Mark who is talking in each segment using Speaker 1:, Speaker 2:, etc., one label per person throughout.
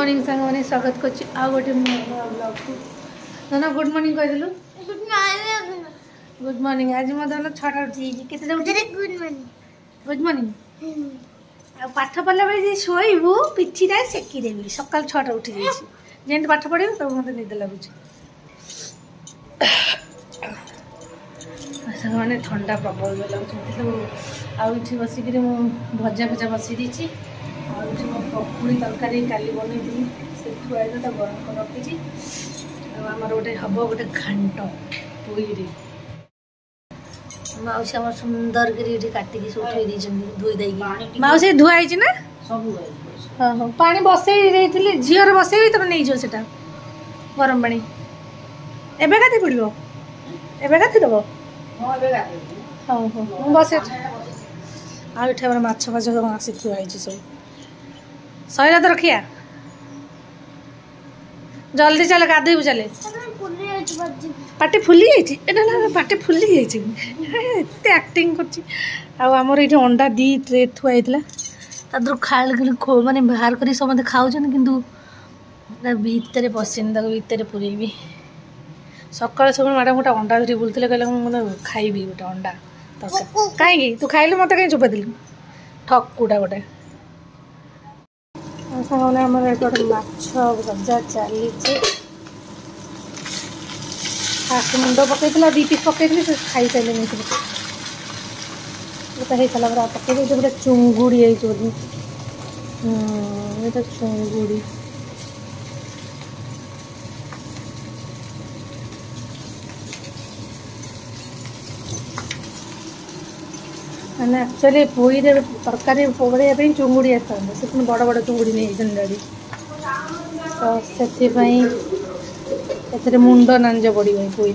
Speaker 1: morning सांग मैंने स्वागत कर गोटे ब्लॉग को ना गुड मॉर्निंग कहलु गुड मॉर्निंग आज मो धन 6टा उठी केते गुड मॉर्निंग आ पाठ पढ़ला बेले शोइबू पिछीटा सेकी देबी सकाल 6टा उठी जाइछि जेंट पाठ पढ़े तब मते निद लागुछि मैंने ठंडा प्रबल लगुच आठी बसिक भजा भजा बसी दी पकुड़ी तरकारी काली बनई से खुआई गरम कर रखी आमर गोटे हम गोटे घाट पुई मौसी आम सुंदर कर काटिकी सब उठे धोई दे मौसी धुआई ना हाँ हाँ पानी बसई झीर बसई तुम नहीं जाओ सेटा गरम पानी एबे गाधी पड़ो एबे गाधी दब हाँ हाँ बस आठ माछ फाछ आसी थुआई सब सैला तो रखिया जल्दी चले गाधेबू चले पाटी फुली जाइए पाटी फुली जाइए एक्टिंग करमर ये अंडा दी ट्रे थुआई तर खाल माने बाहर कर समझे खाऊ भितर पशिनी भितर पुरेबी सकाल सब मैडम गोटे अंडा धरी बुलते कहले मुझे खाइबी गोटे अंडा तरकारी कहीं तू खाइलु मत कहीं चुपा दिलु ठकुटा गोटे सामने आम गोटे माछ भजा चली फास्ट मुंड पकई दी पीस पकई खाई सारे गोटे हो सारा पकई गोटे चुंगुड़ी ये चुंगुड़ी मैंने एक्चुअली पुई तरकारी पकड़ा चुंगुड़ी आसता से बड़ बड़ चुंगुड़ी नहीं डैडी तो से मुंड नांज पड़ पुई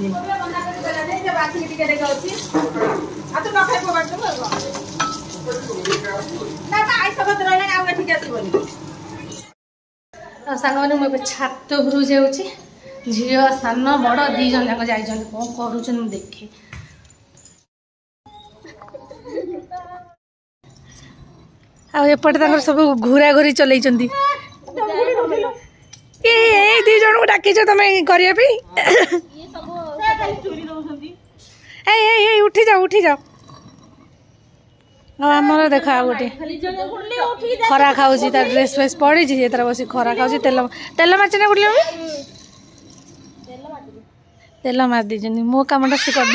Speaker 1: सांग मैंने मुझे छात उपरू जाऊँगी झील सान बड़ दीज जाक जा कौन कर देखे आएपटे सब घूरा घूरी चल दी जन को डाक तुम करने उठी जाओ उठी जाओ आमर देखा गोटे खरा खाऊ ड्रेस फ्रेस पड़ी तार बस खरा खाऊ तेल तेल मार्च ना गुड़ तेल मार दी मो कमटा से कर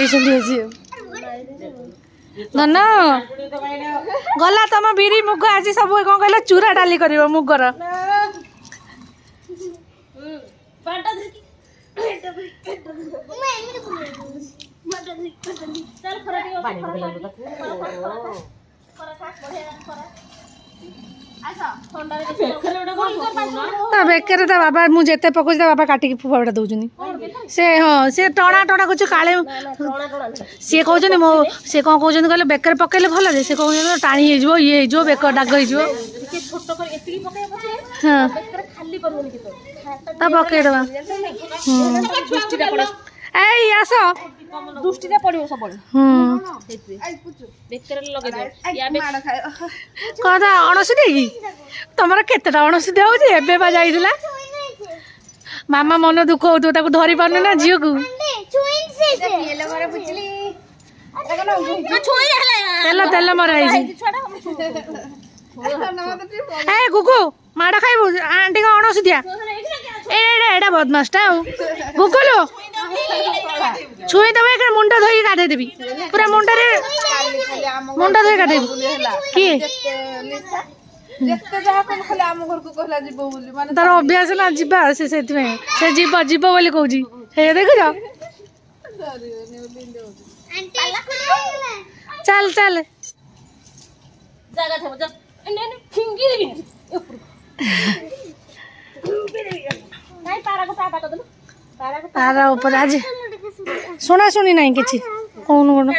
Speaker 1: न गला तुम बिरी मुग आज सब कौन कहला चूरा डाली कर मुगर बेकर बाबा मुझे पकाऊँ बाबा काटिकी फुफाटा दौरान से हाँ से टणा टणा कर काले सी कहते मो सी कौन कहते कहले बेकर पकड़े भल जे से कहते टाणी हो ये हो बेकर दाग हो हाँ पकड़ ए आस दृष्टि पड़ो सब कदा अणसुदिया कि तुम केतेटा अणसुदिया होबा जाइला मामा मन दुख हो धरी पार ना झील को तेल तेल मराई गुगु माड़ खाइबू आंटी का अणसुदिया एटा बदमाशटा गुगुलो छुई दब एक मुंड धोई गाधे देवी पूरा मुंड धोई गाधे किए तार अभ्यास ना जीवा से जीव जीव बोली कहूँ देखुच चल चल तारा ऊपर आज शुणा शुणी ना कि कौन कौन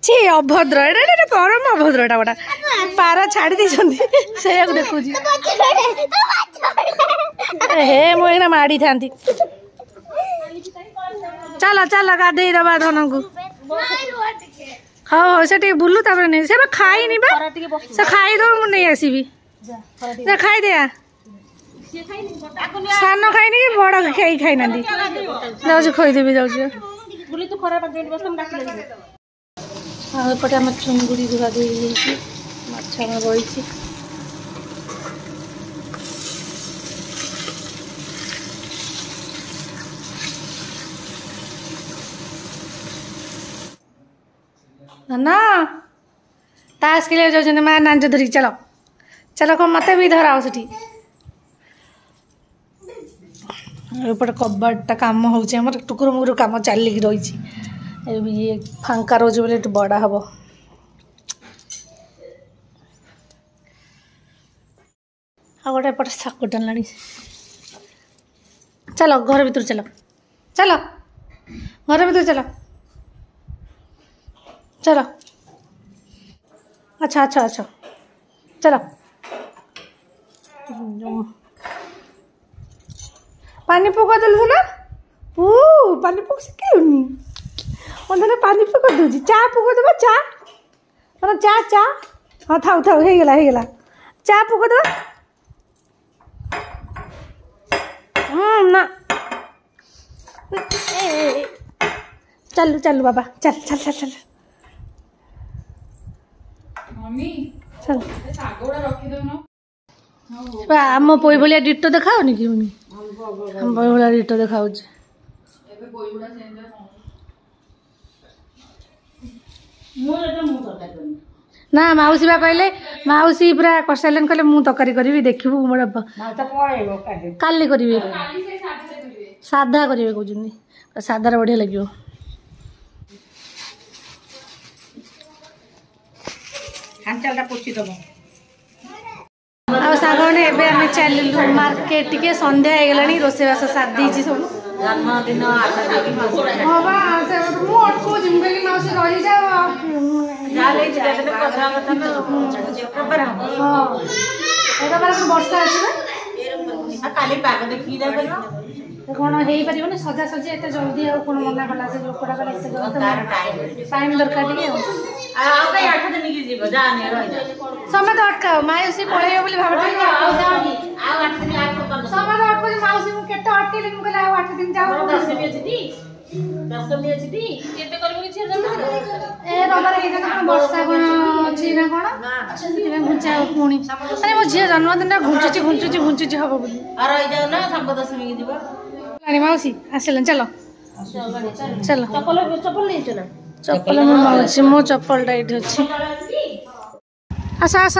Speaker 1: छि अभद्र एटा परम अभद्रटा गोटा पारा छाड़ी दी से देखु हे मुझे माड़ी था चल चल गाधे दबा धन को हाँ से बुलू तापर नहीं से खाई बा से खाई दो मु नहीं आसीबी से खाई दे सान खाई कि बड़ खाई खाई ना जाऊँ खोदेवी जाऊँ एपटे आम चुंगुड़ी धुआ धोई माछ बही ना ताश खेल जाऊँ माँ नाच धरिक चलो चलो कौन मत भी धराओ से एपटे कबाटा कम हो टुकुर मुकुर कम चलिक रही ये फांका रोज बोले बड़ा हम आ गोटे एपटे साकु टाणला चलो घर भीतर चलो चलो घर भीतर चलो चलो अच्छा अच्छा अच्छा चलो पानी पका देल ना पू पानी पक क्यों नहीं पानी पका दूजी चा पका देवा चा मतलब चा चा हाँ थाउ थाउ हो गला चा पका देवा ना चल चल बाबा चल चल चल चल आम पोई भाया डिटो देखाओनी कि आम पोई भाया डिटो देखा ना मौसी बा कहले मौसी पूरा कर सारे कहले मु तकारी करी देखू काली करी साधा करेंगे कहते साधार बढ़िया लगे सागने एवं चलू मार्केट टे संध्या हो गला रोषेबास साधी सब जन्मदिन वर्षा कौन हो पार सजा सजी एत जल्दी आ कौन मना कला से लोकटा टाइम दरकार समय तो अटकाओ माउसी पलैब बोली भाभी समय तो अटक माउसी मुझे अटकली मुझे 8 दिन जाओ वर्षा कौन अच्छी ना कौन घुचा पुणी अरे मो झी जन्मदिन घुंचुची घुंचुची घुंचुची हम बोली मौसी आसल चलो चलो चप्पल नहीं चला चप्पल माउसी मो चप्पलटा ये अच्छी आस आस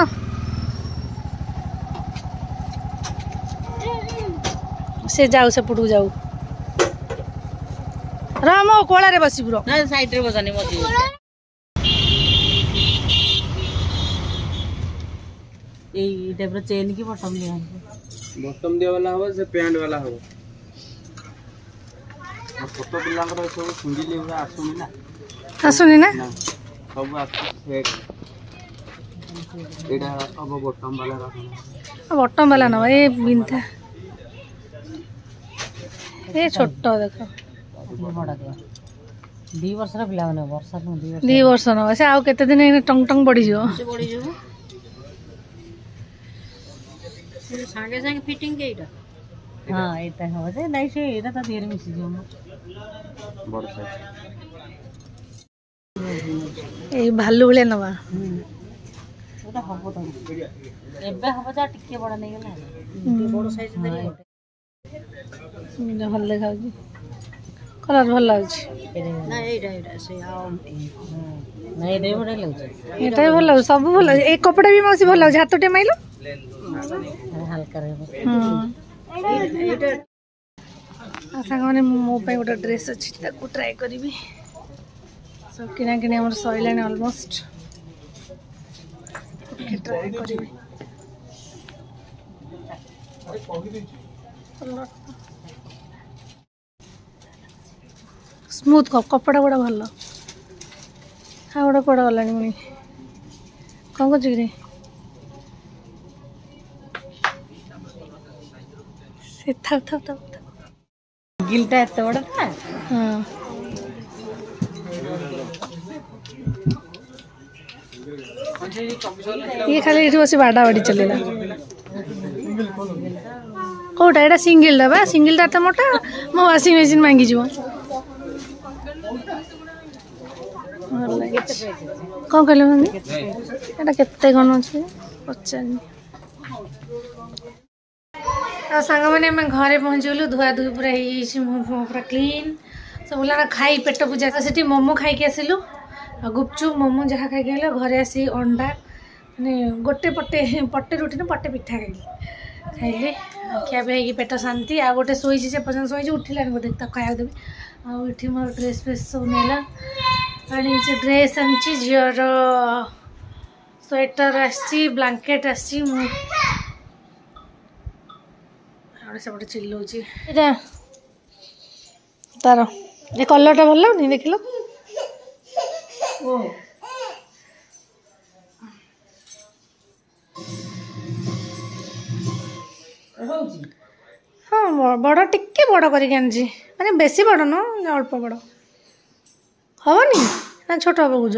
Speaker 1: से जाऊ से पटू जाऊ राम कोलारे बस साइड रे बसानी मत चेन की बटम दिया वाला हो से पैंट वाला हो फोटो पिला सब सुंडी आसुनी ना आसुनी ना सब बटम वाला ना ये बिंथा ये छोट देख 2 वर्ष पिला वर्षा 2 वर्ष ना से आउ केते दिन टंग टंग बढ़ी जो संगे संगे फिटिंग के इटा हां एटा हो जे नहीं से एटा त देर मिसी जो बड़ साइज ए भालू बले नवा ओटा हबो त एबे हबो जा टिके बड़ नहीं गेला बड़ साइज दे सुंदर भल देखा जी कलर भल लाग ना एटा से आ नहीं रे बड़ लाग एटा भल लाग सब भल ए कपड़ा भी मौसी भल लाग हाथ टे माइलो हल्का रे एटा आशा मैंने मो गोटे ड्रेस अच्छी ट्राए करी सब किना किना हमर सइलाने ऑलमोस्ट ट्राए करी स्मूथ कपड़ा गुड़ा भल हाँ गोटे कौड़ा गलानी मुझे कौन कर गिलटा एत बड़ा था हाँ ये खाली ये बस बाड़ा बाड़ी चलेगा कौटा एटा सिंगल टा बा सिंगल टा तो मोटा मो वाशिंग मशीन मांगी जीव कौन कहले मम्मी एटा केते कोन अछि पचानी आ संग माने हम घरे पहुंचलु धुआ धुई पूरा पूरा क्लीन सब बोला खाई पेट पूजा से मोमो खाई के आसिलु गुपचुप मोमो जहाँ खाई गल घरे आसी अंडा माने गोटे पटे पटे रुटी ना पटे पिठा खाइली खिया पिया पेट शांति आ गोटे शोई से पर्यटन शोई उठिलान गोटे खाया देवी आठी मोर ड्रेस फ्रेस सब नेला आनी ड्रेस आनी झीर स्वेटर आसी ब्लांकेट आसी सेपटे चिल्लाऊँ तार ये कलरटा भल लगनी देख लो हाँ बड़ टिके बड़ करके माने बेसी बड़ न अल्प बड़ हवनी ना छोट हम बुझ